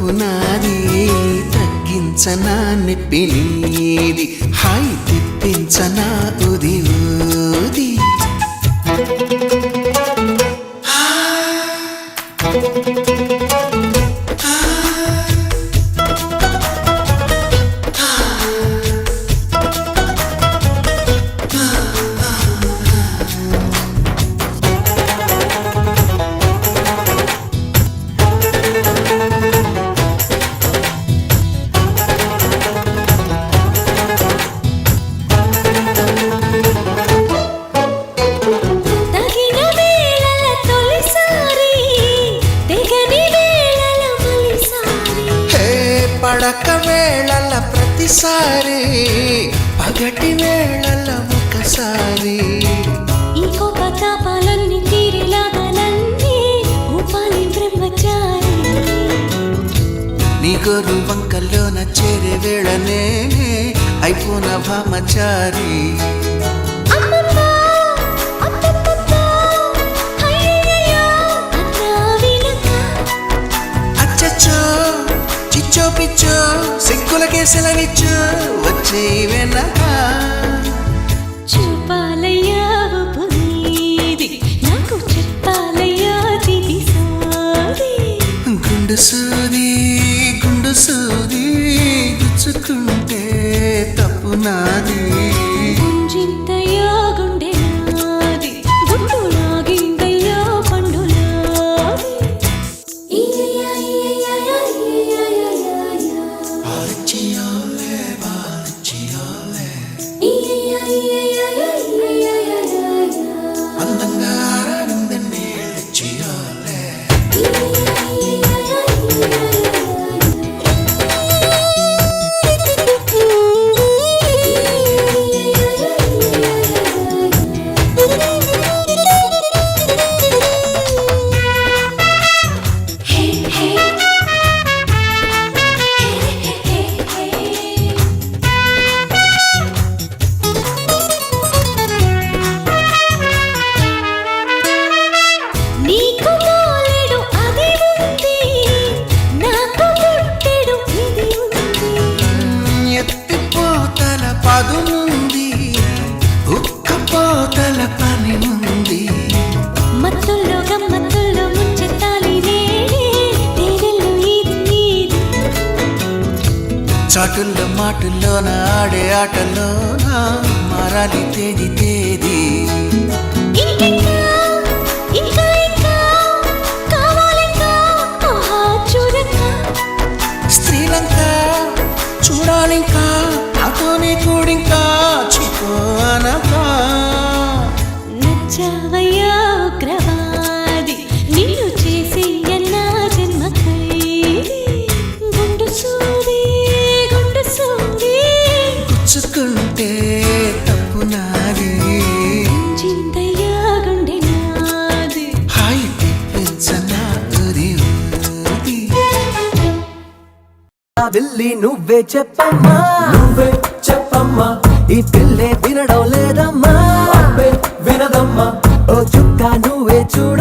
తప్పు నాది తగ్గించనా నొప్పి నీది హాయి తెప్పించనా ఉది ఊది పడక వేళల ప్రతిసారి పగటి వేళల ఒకసారి ఈ కోపతాపాలన్నీ తీరిలాగాలన్నీ ఊపాలి బ్రహ్మచారి నీ గోరు వంకల్లోన చేరే వేళనే అయిపోన భామచారి పిచ్చో పిచ్చో సిగ్గులకే సెలవిచ్చో వచ్చే వెనక చూపాలయ్యా పునీది నాకు చెప్పాలయ్యా దిదిసాది గుండు సూది గుచ్చుకుంటే తప్పు నాది గుంజింతయ్యా గుండె నాది గుండు నాగిందయ్యా పండు నాది పదునుంది ఉక్కపోతల పని ఉంది మత్తుల్లో గమ్మత్తుల్లో ముంచెత్తాలి తేనెల్లో ఇది చాటుల్లో మాటుల్లోన ఆడే ఆటలోన మారాలి తేది స్త్రీలంక చూడాలింకా నాతోనే కూడింకా చిపోనకా నచ్చావయ్యా ఉగ్రవాది నిన్ను చేసి ఎన్నా జన్మ ఖైదీ గుండు సూది గుచ్చుకుంటే తప్పు నాది చింతయ్యా గుండె నాది హాయి తెప్పించనా ఉది ఊది విల్లి నువ్వే చెప్పమ్మా ఈ పిల్లే వినడం లేదమ్మా వినదమ్మా ఓ చుక్క నువ్వే చూడ